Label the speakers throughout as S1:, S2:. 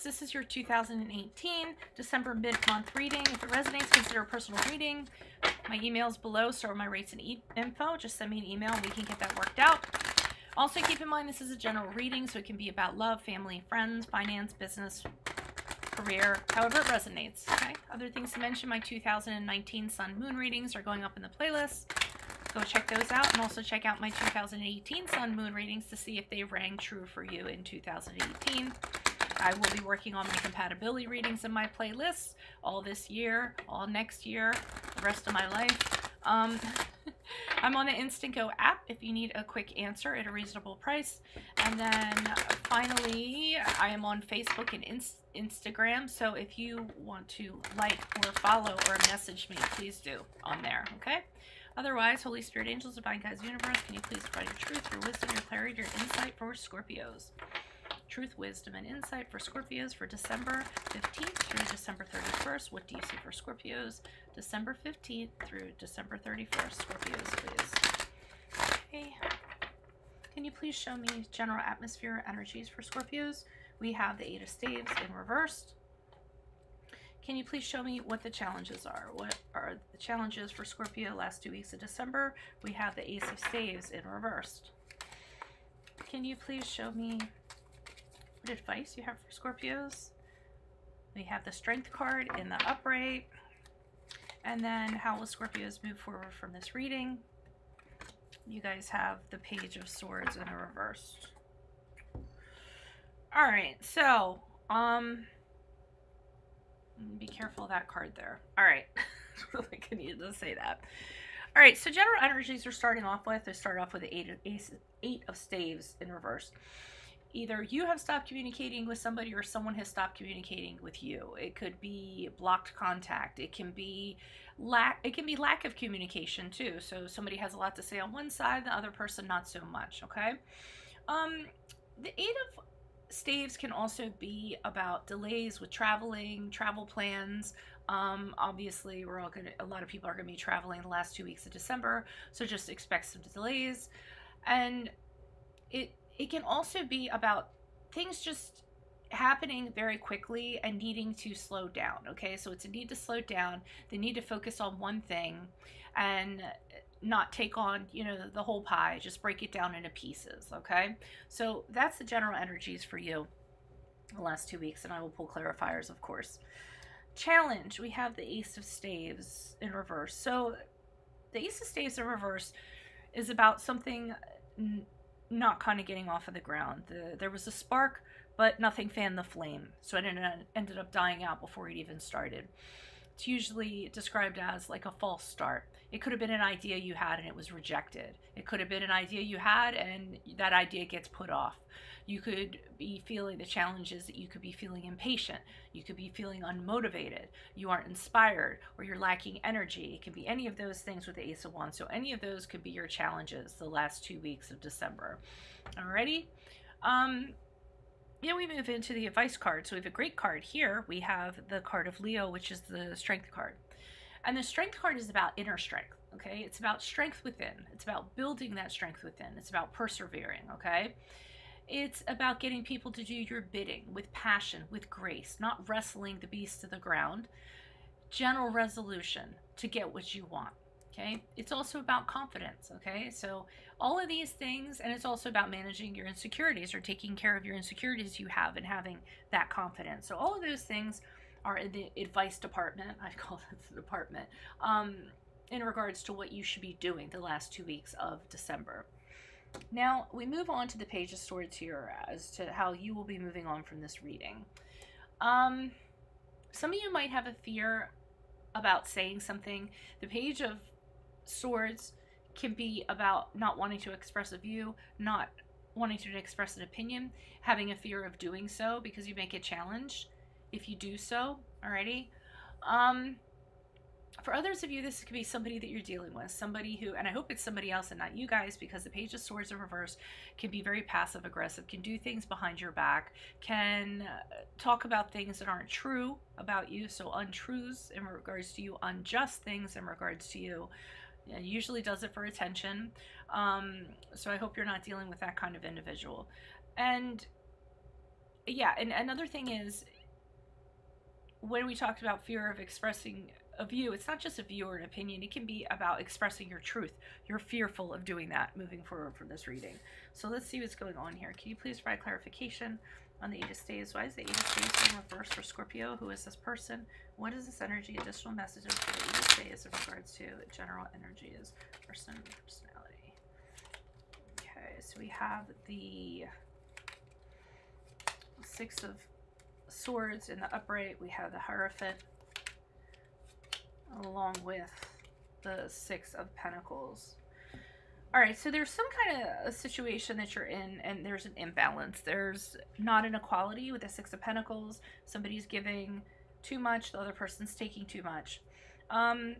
S1: This is your 2018 December mid-month reading. If it resonates, consider a personal reading. My email's below, store my rates and info. Just send me an email and we can get that worked out. Also, keep in mind this is a general reading, so it can be about love, family, friends, finance, business, career, however it resonates. Okay. Other things to mention, my 2019 Sun Moon readings are going up in the playlist. Go check those out, and also check out my 2018 Sun Moon readings to see if they rang true for you in 2018. I will be working on my compatibility readings in my playlists all this year, all next year, the rest of my life. I'm on the Instant Go app if you need a quick answer at a reasonable price. And then finally, I am on Facebook and Instagram. So if you want to like or follow or message me, please do on there, okay? Otherwise, Holy Spirit, angels, divine guides, universe, can you please provide your truth, your wisdom, your clarity, your insight for Scorpios? Truth, wisdom, and insight for Scorpios for December 15th through December 31st. What do you see for Scorpios? December 15th through December 31st. Scorpios, please. Okay. Can you please show me general atmosphere energies for Scorpios? We have the Eight of Staves in reversed. Can you please show me what the challenges are? What are the challenges for Scorpio last 2 weeks of December? We have the Ace of Staves in reversed. Can you please show me what advice you have for Scorpios? We have the Strength card in the upright. And then how will Scorpios move forward from this reading? You guys have the Page of Swords in the reversed. All right, so be careful of that card there. All right, I feel like I needed to say that. All right, so general energies we're starting off with. They start off with the Eight of Staves in reverse. Either you have stopped communicating with somebody or someone has stopped communicating with you. It could be blocked contact. It can be lack of communication too. So somebody has a lot to say on one side, the other person not so much, okay? The Eight of Staves can also be about delays with traveling, travel plans. Obviously, a lot of people are gonna be traveling the last 2 weeks of December, so just expect some delays. And it can also be about things just happening very quickly and needing to slow down, okay? So it's a need to slow down. They need to focus on one thing and not take on, you know, the whole pie. Just break it down into pieces, okay? So that's the general energies for you the last 2 weeks, and I will pull clarifiers, of course. Challenge, we have the Ace of Staves in reverse. So the Ace of Staves in reverse is about something not kind of getting off of the ground. There was a spark, but nothing fanned the flame. So it ended up dying out before it even started. It's usually described as like a false start. It could have been an idea you had and it was rejected. It could have been an idea you had and that idea gets put off. You could be feeling the challenges that you could be feeling impatient. You could be feeling unmotivated. You aren't inspired, or you're lacking energy. It can be any of those things with the Ace of Wands. So any of those could be your challenges the last 2 weeks of December. Alrighty. We move into the advice card. So we have a great card here. We have the card of Leo, which is the Strength card. And the Strength card is about inner strength, okay? It's about strength within. It's about building that strength within. It's about persevering, okay? It's about getting people to do your bidding with passion, with grace, not wrestling the beast to the ground. General resolution to get what you want, okay? It's also about confidence, okay? So all of these things, and it's also about managing your insecurities or taking care of your insecurities you have and having that confidence. So all of those things are in the advice department. I call it the department, in regards to what you should be doing the last 2 weeks of December. Now, we move on to the Page of Swords here as to how you will be moving on from this reading. Some of you might have a fear about saying something. The Page of Swords can be about not wanting to express a view, not wanting to express an opinion, having a fear of doing so because you may get challenged if you do so, alrighty? For others of you, this could be somebody that you're dealing with, somebody who, and I hope it's somebody else and not you guys, because the Page of Swords in reverse can be very passive aggressive, can do things behind your back, can talk about things that aren't true about you, so untruths in regards to you, unjust things in regards to you. Usually does it for attention. So I hope you're not dealing with that kind of individual. And yeah, and another thing is, when we talked about fear of expressing a view, it's not just a view or an opinion. It can be about expressing your truth. You're fearful of doing that moving forward for this reading. So let's see what's going on here. Can you please provide clarification on the Eight of Staves? Why is the Eight of Staves in reverse for Scorpio? Who is this person? What is this energy? Additional messages for the Eight of Staves in regards to general energies, person, personality. Okay, so we have the Six of Swords in the upright. We have the Hierophant along with the Six of Pentacles. All right, so there's some kind of a situation that you're in, and there's an imbalance. There's not an equality with the Six of Pentacles. Somebody's giving too much, the other person's taking too much. And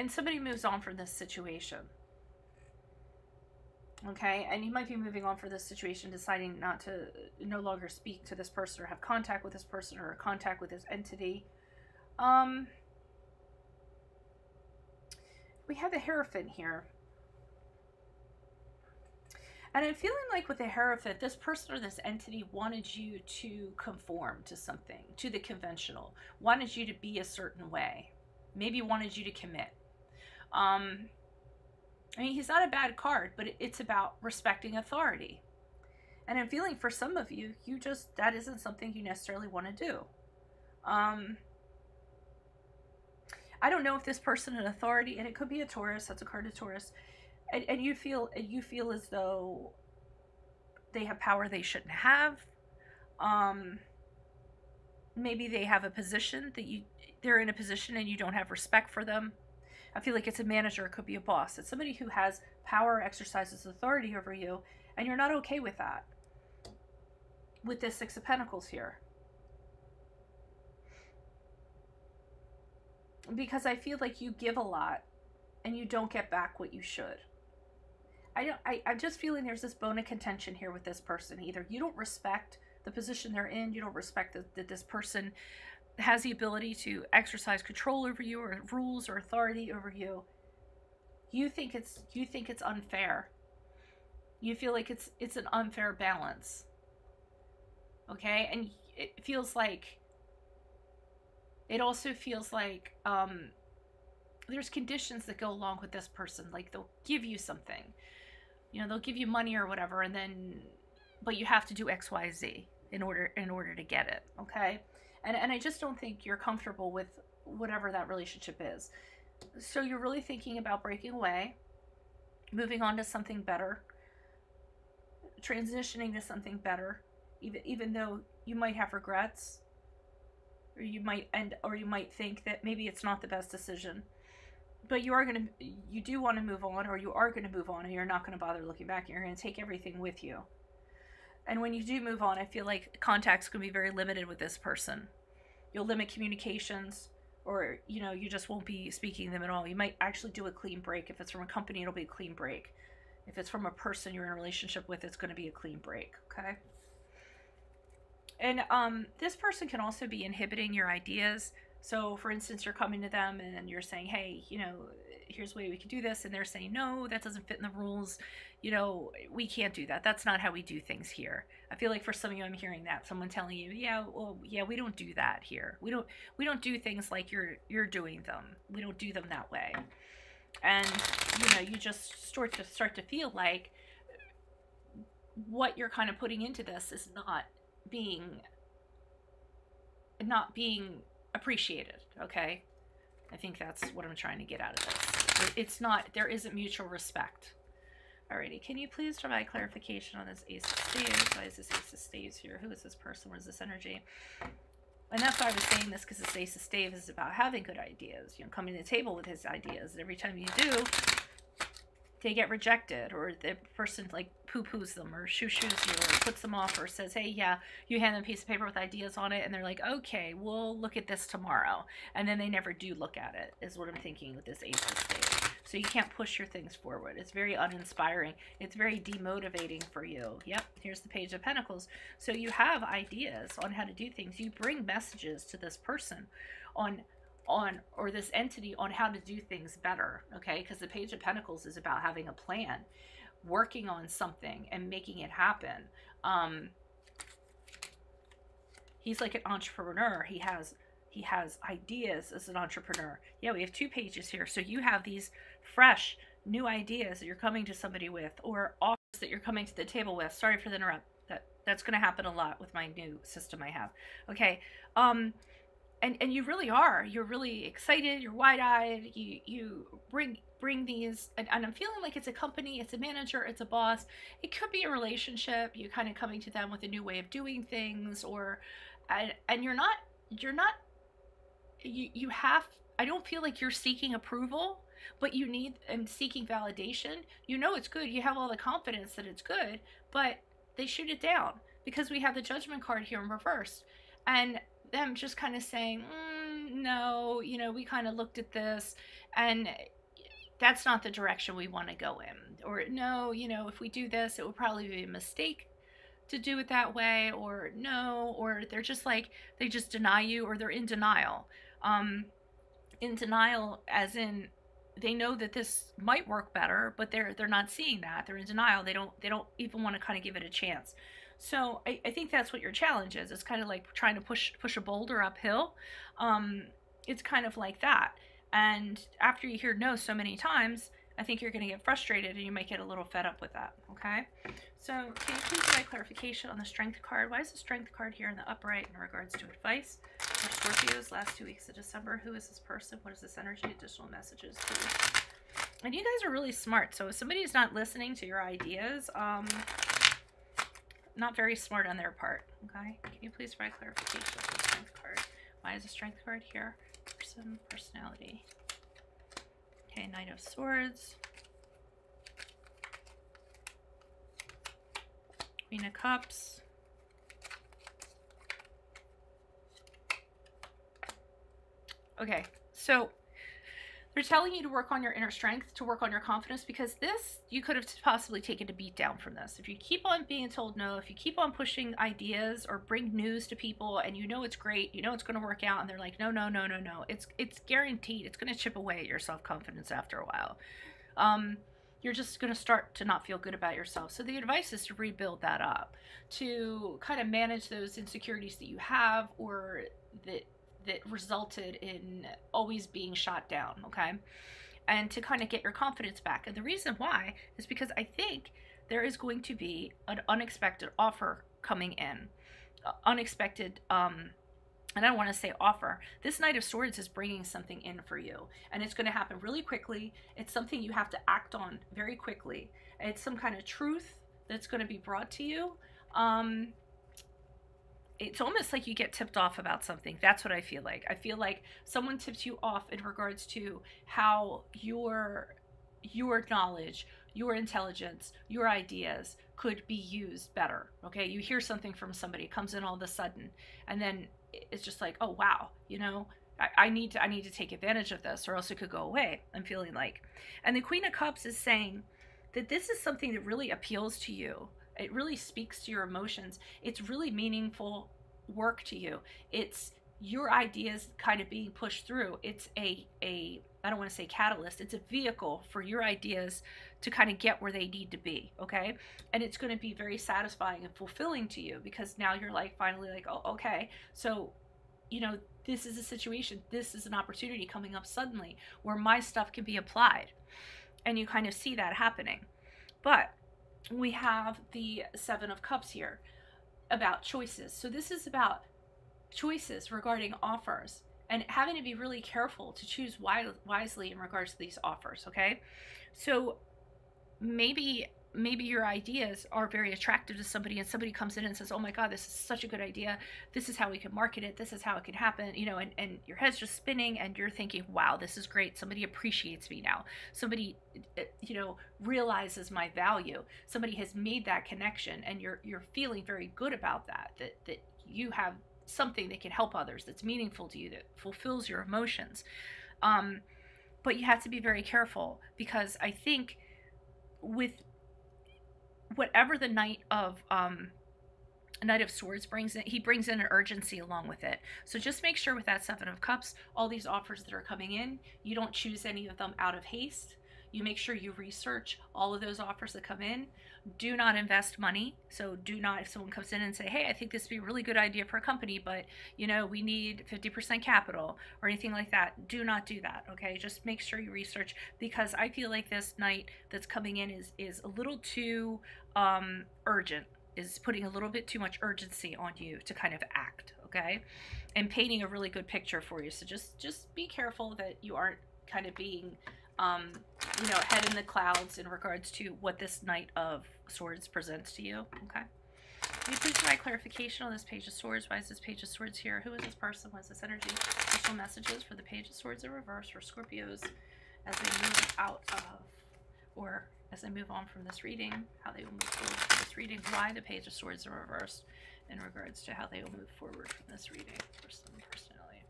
S1: somebody moves on from this situation. Okay, and you might be moving on for this situation, deciding not to no longer speak to this person or have contact with this person or contact with this entity. We have the Hierophant here. And I'm feeling like with the Hierophant, this person or this entity wanted you to conform to something, to the conventional, wanted you to be a certain way, maybe wanted you to commit. I mean, he's not a bad card, but it's about respecting authority. And I'm feeling for some of you, that isn't something you necessarily want to do. I don't know if this person in authority, and it could be a Taurus, that's a card of Taurus, and you feel as though they have power they shouldn't have. Maybe they have a position that they're in a position and you don't have respect for them. I feel like it's a manager, it could be a boss. It's somebody who has power, exercises authority over you, and you're not okay with that. With this Six of Pentacles here. Because I feel like you give a lot and you don't get back what you should. I'm just feeling there's this bone of contention here with this person. Either you don't respect the position they're in, you don't respect that this person has the ability to exercise control over you or rules or authority over you. You think it's unfair. You feel like it's an unfair balance. Okay? And it also feels like there's conditions that go along with this person. Like they'll give you something. You know, they'll give you money or whatever, but you have to do X, Y, Z in order to get it. Okay? And I just don't think you're comfortable with whatever that relationship is. So you're really thinking about breaking away, moving on to something better, transitioning to something better, even though you might have regrets, or you might think that maybe it's not the best decision. But you do want to move on, or you are going to move on, and you're not going to bother looking back. You're going to take everything with you. And when you do move on, I feel like contact's going to be very limited with this person. You'll limit communications, or, you just won't be speaking to them at all. You might actually do a clean break. If it's from a company, it'll be a clean break. If it's from a person you're in a relationship with, it's going to be a clean break, okay? And this person can also be inhibiting your ideas. So, for instance, you're coming to them and you're saying, hey, here's the way we can do this. And they're saying, no, that doesn't fit in the rules. We can't do that. That's not how we do things here. I feel like for some of you, I'm hearing that. Someone telling you, we don't do that here. We don't do things like you're doing them. We don't do them that way. And, you just start to feel like what you're kind of putting into this is not being appreciated, okay? I think that's what I'm trying to get out of this. There isn't mutual respect. Alrighty, can you please provide clarification on this Ace of Staves? Why is this Ace of Staves here? Who is this person? What is this energy? And that's why I was saying this, because this Ace of Staves is about having good ideas, coming to the table with his ideas. And every time you do, they get rejected, or the person like poo-poos them or shoo-shoos you or puts them off or says, hey, yeah, you hand them a piece of paper with ideas on it and they're like, okay, we'll look at this tomorrow. And then they never do look at it, is what I'm thinking with this Ace of Staves. So you can't push your things forward. It's very uninspiring. It's very demotivating for you. Yep, here's the Page of Pentacles. So you have ideas on how to do things. You bring messages to this person or this entity on how to do things better, okay? Because the Page of Pentacles is about having a plan, working on something and making it happen. He's like an entrepreneur. He has ideas as an entrepreneur. Yeah, we have 2 pages here. So you have these fresh new ideas that you're coming to somebody with, or offers that you're coming to the table with. Sorry for the interrupt. That's going to happen a lot with my new system I have. Okay. And you really are. You're really excited. You're wide-eyed. You bring these, and I'm feeling like it's a company, it's a manager, it's a boss. It could be a relationship. You kind of coming to them with a new way of doing things, or and you're not. You have. I don't feel like you're seeking approval, but you need and seeking validation. You know it's good. You have all the confidence that it's good, but they shoot it down because we have the Judgment card here in reverse, and them just kind of saying, no, you know, we kind of looked at this and that's not the direction we want to go in. Or no, you know, if we do this, it would probably be a mistake to do it that way. Or no, or they're just like, they just deny you, or they're in denial. In denial as in they know that this might work better, but they're not seeing that. They're in denial. They don't even want to kind of give it a chance. So I think that's what your challenge is. It's kind of like trying to push a boulder uphill. It's kind of like that. And after you hear no so many times, I think you're going to get frustrated and you might get a little fed up with that. Okay. So can you please provide clarification on the Strength card? Why is the Strength card here in the upright in regards to advice for Scorpios last 2 weeks of December? Who is this person? What is this energy? Additional messages, please. And you guys are really smart. So if somebody's not listening to your ideas, not very smart on their part. Okay. Can you please provide clarification for the Strength card? Why is the Strength card here? Person, personality. Okay, Knight of Swords. Queen of Cups. Okay, so they're telling you to work on your inner strength, to work on your confidence, because this, you could have possibly taken a beat down from this. If you keep on being told no, if you keep on pushing ideas or bring news to people and you know it's great, you know it's going to work out, and they're like, no, no, no, no, no. It's guaranteed. It's going to chip away at your self-confidence after a while. You're just going to start to not feel good about yourself. So the advice is to rebuild that up, to kind of manage those insecurities that you have, or that resulted in always being shot down, okay? And to kind of get your confidence back. And the reason why is because I think there is going to be an unexpected offer coming in. Unexpected, and I don't want to say offer. This Knight of Swords is bringing something in for you. And it's going to happen really quickly. It's something you have to act on very quickly. It's some kind of truth that's going to be brought to you. It's almost like you get tipped off about something. That's what I feel like. I feel like someone tips you off in regards to how your knowledge, your intelligence, your ideas could be used better. Okay, you hear something from somebody, it comes in all of a sudden, and then it's just like, oh wow, you know, I need to take advantage of this, or else it could go away. I'm feeling like, and the Queen of Cups is saying that this is something that really appeals to you. It really speaks to your emotions. It's really meaningful work to you. It's your ideas kind of being pushed through. It's a I don't want to say catalyst. It's a vehicle for your ideas to kind of get where they need to be, okay? And it's going to be very satisfying and fulfilling to you, because now you're like finally like, oh, okay. So, you know, this is a situation. This is an opportunity coming up suddenly where my stuff can be applied. And you kind of see that happening. But we have the Seven of Cups here about choices. So this is about choices regarding offers and having to be really careful to choose wisely in regards to these offers, okay? So maybe your ideas are very attractive to somebody, and somebody comes in and says, oh my God, this is such a good idea. This is how we can market it. This is how it can happen, you know, and your head's just spinning and you're thinking, wow, this is great. Somebody appreciates me now. Somebody, you know, realizes my value. Somebody has made that connection, and you're feeling very good about that you have something that can help others, that's meaningful to you, that fulfills your emotions. But you have to be very careful, because I think with whatever the Knight of Swords brings in, he brings in an urgency along with it. So just make sure with that Seven of Cups, all these offers that are coming in, you don't choose any of them out of haste. You make sure you research all of those offers that come in. Do not invest money. So do not, if someone comes in and say, hey, I think this would be a really good idea for a company, but you know, we need 50% capital or anything like that. Do not do that. Okay. Just make sure you research, because I feel like this night that's coming in is a little too urgent, is putting a little bit too much urgency on you to kind of act. Okay. And painting a really good picture for you. So just be careful that you aren't kind of being, you know, head in the clouds in regards to what this Knight of Swords presents to you. Okay. Will you please provide clarification on this Page of Swords? Why is this Page of Swords here? Who is this person? What is this energy? Special messages for the Page of Swords in reverse for Scorpios as they move out of, or as they move on from this reading, how they will move forward from this reading. Why the Page of Swords in reverse in regards to how they will move forward from this reading for some personally.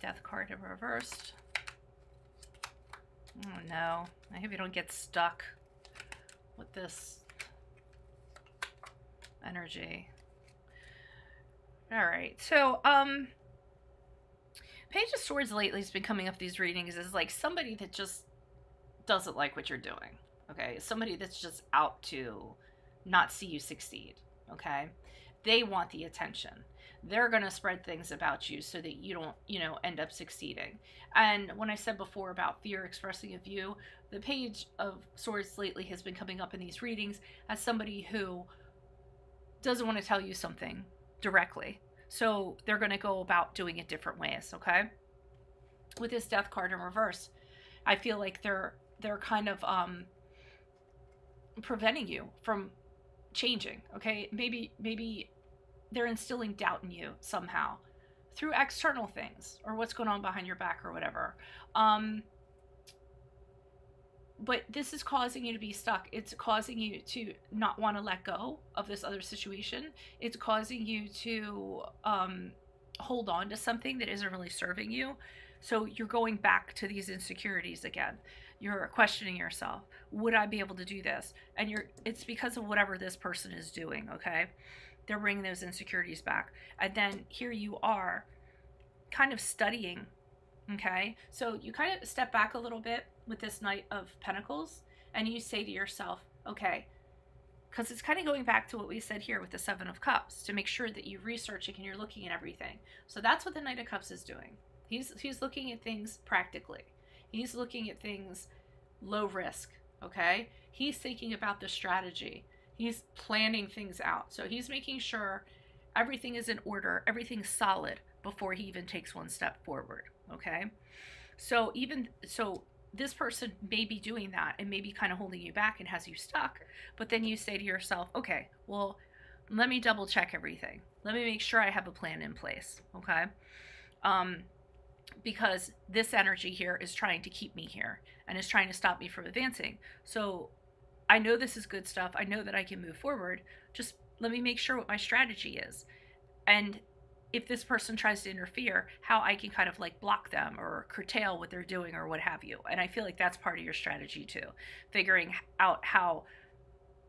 S1: Death card in reversed. Oh no, I hope you don't get stuck with this energy. All right, so Page of Swords lately has been coming up these readings as like somebody that just doesn't like what you're doing. Okay, somebody that's just out to not see you succeed. Okay, they want the attention. They're going to spread things about you so that you don't, you know, end up succeeding. And when I said before about fear expressing of you, the Page of Swords lately has been coming up in these readings as somebody who doesn't want to tell you something directly. So they're going to go about doing it different ways, okay? With this Death card in reverse, I feel like they're kind of preventing you from changing, okay? Maybe they're instilling doubt in you somehow through external things or what's going on behind your back or whatever. But this is causing you to be stuck. It's causing you to not want to let go of this other situation. It's causing you to hold on to something that isn't really serving you. So you're going back to these insecurities again. You're questioning yourself. Would I be able to do this? And it's because of whatever this person is doing, okay? They're bringing those insecurities back. And then here you are kind of studying, okay? So you kind of step back a little bit with this Knight of Pentacles and you say to yourself, okay, because it's kind of going back to what we said here with the Seven of Cups, to make sure that you're researching and you're looking at everything. So that's what the Knight of Cups is doing. He's looking at things practically. He's looking at things low risk, okay? He's thinking about the strategy. He's planning things out. So he's making sure everything is in order, everything's solid before he even takes one step forward, okay? So this person may be doing that and may be kind of holding you back and has you stuck, but then you say to yourself, okay, well, let me double check everything. Let me make sure I have a plan in place, okay? Because this energy here is trying to keep me here and is trying to stop me from advancing. So I know this is good stuff. I know that I can move forward. Just let me make sure what my strategy is. And if this person tries to interfere, how I can kind of like block them or curtail what they're doing or what have you. And I feel like that's part of your strategy too. Figuring out how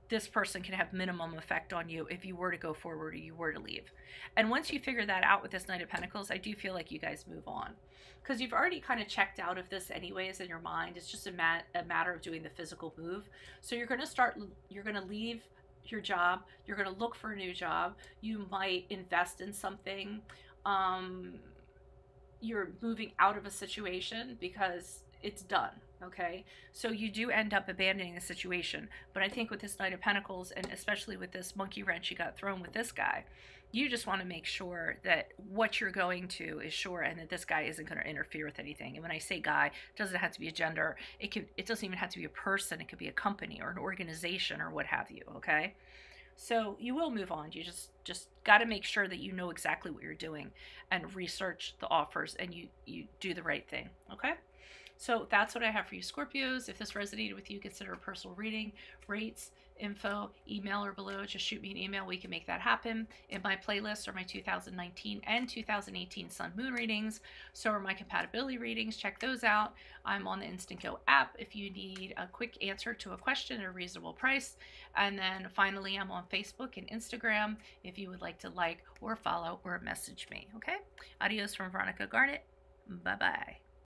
S1: this person can have minimum effect on you if you were to go forward or you were to leave. And once you figure that out with this Knight of Pentacles, I do feel like you guys move on. Because you've already kind of checked out of this anyways in your mind. It's just a matter of doing the physical move. So you're going to leave your job. You're going to look for a new job. You might invest in something. You're moving out of a situation because it's done. Okay, so you do end up abandoning the situation. But I think with this Knight of Pentacles, and especially with this monkey wrench you got thrown with this guy, you just want to make sure that what you're going to is sure, and that this guy isn't going to interfere with anything. And when I say guy, it doesn't have to be a gender. It doesn't even have to be a person. It could be a company or an organization or what have you. Okay, so you will move on. You just got to make sure that you know exactly what you're doing and research the offers, and you do the right thing. Okay. So that's what I have for you, Scorpios. If this resonated with you, consider a personal reading. Rates, info, email, or below. Just shoot me an email. We can make that happen. In my playlist are my 2019 and 2018 Sun Moon readings. So are my compatibility readings. Check those out. I'm on the Instant Go app if you need a quick answer to a question at a reasonable price. And then finally, I'm on Facebook and Instagram if you would like to like or follow or message me. Okay? Adios from Veronica Garnet. Bye-bye.